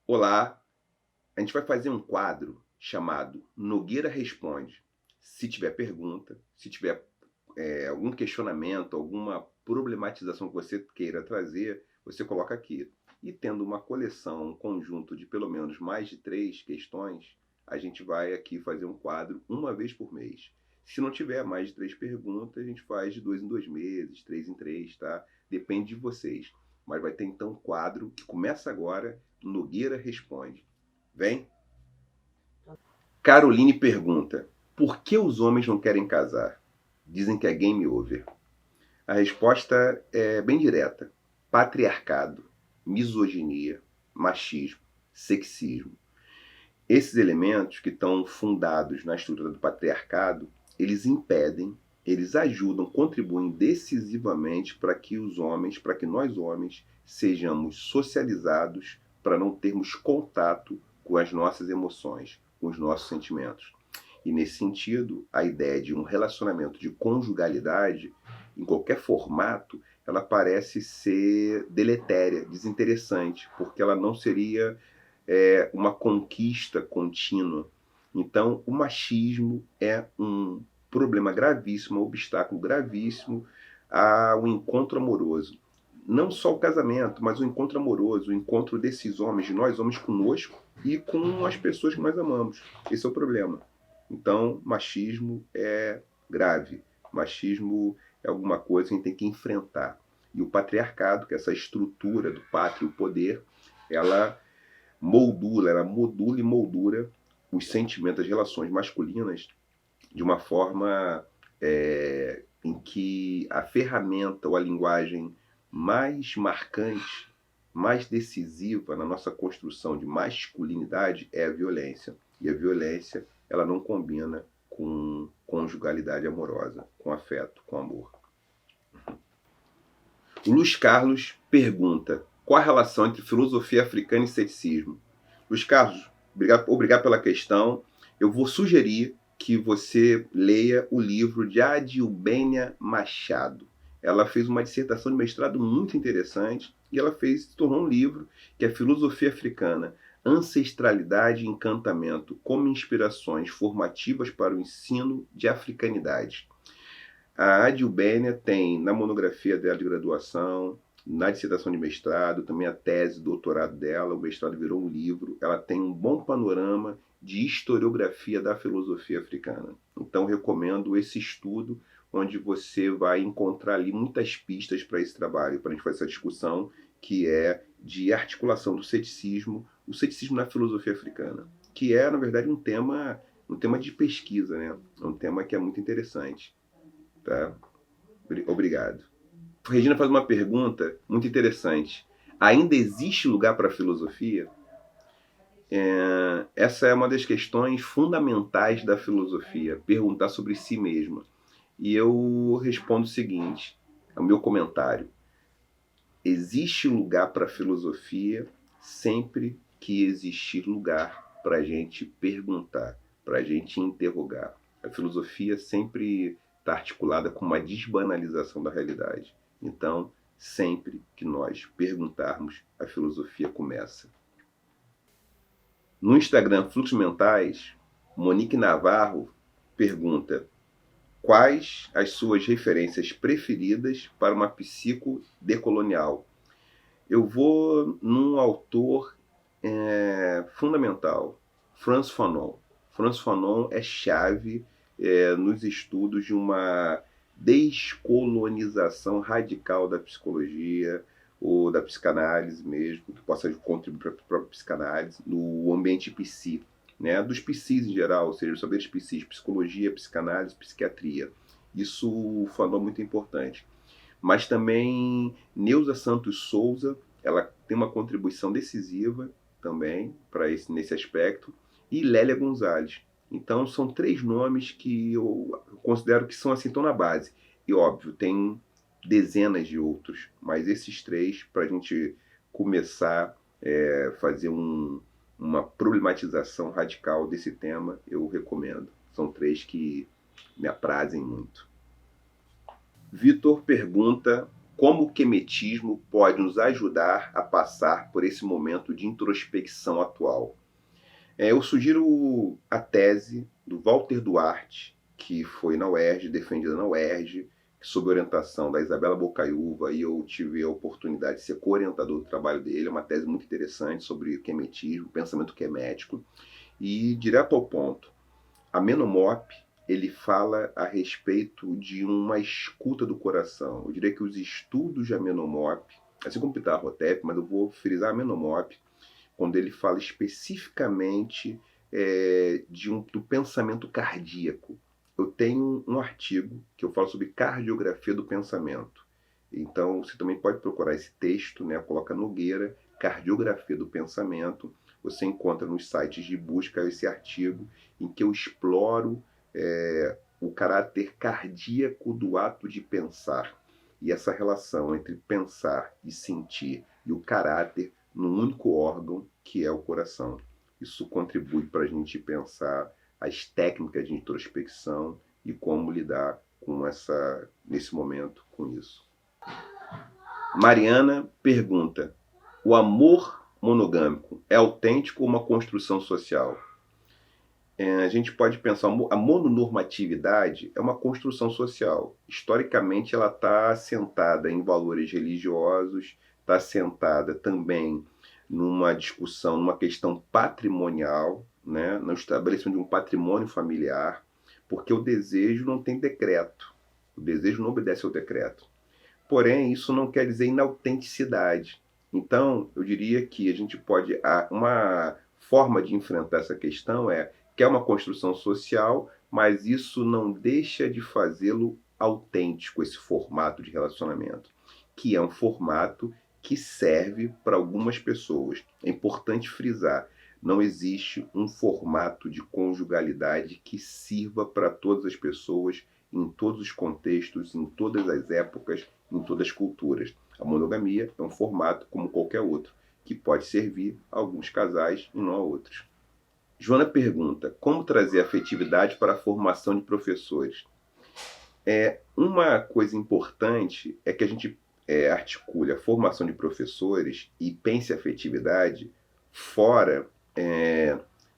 Olá, a gente vai fazer um quadro chamado Nogueira Responde. Se tiver pergunta, se tiver algum questionamento, alguma problematização que você queira trazer, você coloca aqui. E tendo uma coleção, um conjunto de pelo menos mais de 3 questões, a gente vai aqui fazer um quadro uma vez por mês. Se não tiver mais de 3 perguntas, a gente faz de 2 em 2 meses, 3 em 3, tá? Depende de vocês. Mas vai ter então um quadro que começa agora, Nogueira Responde. Vem? Caroline pergunta: por que os homens não querem casar? Dizem que é game over. A resposta é bem direta: patriarcado, misoginia, machismo, sexismo. Esses elementos que estão fundados na estrutura do patriarcado, eles impedem, eles ajudam, contribuem decisivamente para que os homens, para que nós homens, sejamos socializados para não termos contato com as nossas emoções, com os nossos sentimentos. E nesse sentido, a ideia de um relacionamento de conjugalidade, em qualquer formato, ela parece ser deletéria, desinteressante, porque ela não seria uma conquista contínua. Então, o machismo é um problema gravíssimo, um obstáculo gravíssimo ao encontro amoroso. Não só o casamento, mas o encontro amoroso, o encontro desses homens, de nós homens conosco e com as pessoas que nós amamos. Esse é o problema. Então, machismo é grave. Machismo é alguma coisa que a gente tem que enfrentar. E o patriarcado, que é essa estrutura do pátrio, o poder, ela ela modula e moldura os sentimentos, as relações masculinas de uma forma em que a ferramenta ou a linguagem mais marcante, mais decisiva na nossa construção de masculinidade é a violência. E a violência, ela não combina com conjugalidade amorosa, com afeto, com amor. O Luiz Carlos pergunta: qual a relação entre filosofia africana e ceticismo? Luiz Carlos, obrigado pela questão. Eu vou sugerir que você leia o livro de Adilbênia Machado. Ela fez uma dissertação de mestrado muito interessante e ela se tornou um livro que é Filosofia Africana, Ancestralidade e Encantamento como inspirações formativas para o ensino de africanidade. A Adilbênia tem na monografia dela de graduação, na dissertação de mestrado, também a tese, doutorado dela, o mestrado virou um livro, ela tem um bom panorama de historiografia da filosofia africana. Então recomendo esse estudo, onde você vai encontrar ali muitas pistas para esse trabalho, para a gente fazer essa discussão que é de articulação do ceticismo, o ceticismo na filosofia africana, que é, na verdade, um tema de pesquisa, né? É um tema que é muito interessante. Tá? Obrigado. Regina faz uma pergunta muito interessante. Ainda existe lugar para a filosofia? Essa é uma das questões fundamentais da filosofia, perguntar sobre si mesma. E eu respondo o seguinte, é o meu comentário. Existe lugar para a filosofia sempre que existir lugar para a gente perguntar, para a gente interrogar. A filosofia sempre está articulada com uma desbanalização da realidade. Então, sempre que nós perguntarmos, a filosofia começa. No Instagram Fluxos Mentais, Monique Navarro pergunta: quais as suas referências preferidas para uma psico decolonial? Eu vou num autor fundamental, Frantz Fanon. Frantz Fanon é chave nos estudos de uma descolonização radical da psicologia ou da psicanálise mesmo, que possa contribuir para a própria psicanálise, no ambiente psi, né? Dos psis em geral, ou seja, os saberes psis, psicologia, psicanálise, psiquiatria. Isso Fanon é muito importante. Mas também Neuza Santos Souza, ela tem uma contribuição decisiva também para nesse aspecto, e Lélia Gonzalez. Então são 3 nomes que eu considero que são assim, estão na base. E óbvio, tem dezenas de outros, mas esses 3, para a gente começar a fazer uma problematização radical desse tema, eu recomendo. São 3 que me aprazem muito. Vitor pergunta como o quemetismo pode nos ajudar a passar por esse momento de introspecção atual. Eu sugiro a tese do Walter Duarte, que foi na UERJ, defendida na UERJ, sob orientação da Isabela Bocaiúva, e eu tive a oportunidade de ser co-orientador do trabalho dele. É uma tese muito interessante sobre o quemetismo, pensamento quemético, e direto ao ponto. A Menomop, ele fala a respeito de uma escuta do coração. Eu diria que os estudos de Amenhotep, assim como Ptah Hotep, mas eu vou frisar a Amenhotep, quando ele fala especificamente do pensamento cardíaco. Eu tenho um artigo que eu falo sobre cardiografia do pensamento. Então, você também pode procurar esse texto, né? Coloca Nogueira, cardiografia do pensamento. Você encontra nos sites de busca esse artigo em que eu exploro o caráter cardíaco do ato de pensar e essa relação entre pensar e sentir e o caráter num único órgão que é o coração. Isso contribui para a gente pensar as técnicas de introspecção e como lidar com nesse momento com isso. Mariana pergunta: o amor monogâmico é autêntico ou uma construção social? A gente pode pensar, a mononormatividade é uma construção social. Historicamente, ela está assentada em valores religiosos, está assentada também numa discussão, numa questão patrimonial, né? No estabelecimento de um patrimônio familiar, porque o desejo não tem decreto. O desejo não obedece ao decreto. Porém, isso não quer dizer inautenticidade. Então, eu diria que a gente pode... Uma forma de enfrentar essa questão que é uma construção social, mas isso não deixa de fazê-lo autêntico, esse formato de relacionamento, que é um formato que serve para algumas pessoas. É importante frisar, não existe um formato de conjugalidade que sirva para todas as pessoas, em todos os contextos, em todas as épocas, em todas as culturas. A monogamia é um formato como qualquer outro, que pode servir a alguns casais e não a outros. Joana pergunta: como trazer afetividade para a formação de professores? Uma coisa importante é que a gente articule a formação de professores e pense a afetividade fora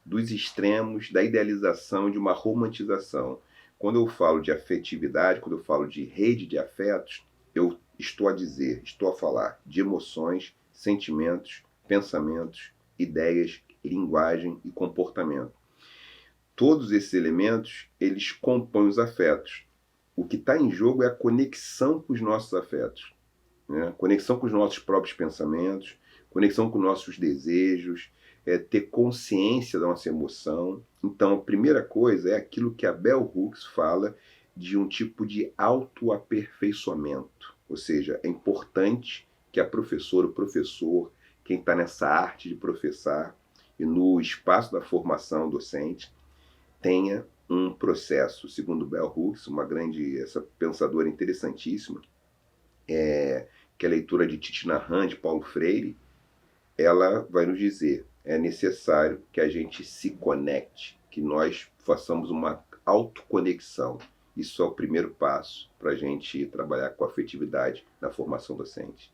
dos extremos da idealização de uma romantização. Quando eu falo de afetividade, quando eu falo de rede de afetos, eu estou a falar de emoções, sentimentos, pensamentos, ideias, linguagem e comportamento. Todos esses elementos, eles compõem os afetos. O que está em jogo é a conexão com os nossos afetos, né? Conexão com os nossos próprios pensamentos, conexão com nossos desejos, ter consciência da nossa emoção. Então, a primeira coisa é aquilo que a Bell Hooks fala de um tipo de autoaperfeiçoamento. Ou seja, é importante que a professora, o professor, quem está nessa arte de professar e no espaço da formação docente, tenha um processo, segundo Bell Hooks, essa pensadora interessantíssima, que é a leitura de Thich Nhat Hanh, de Paulo Freire, ela vai nos dizer: é necessário que a gente se conecte, que nós façamos uma autoconexão. Isso é o primeiro passo para a gente trabalhar com a afetividade na formação docente.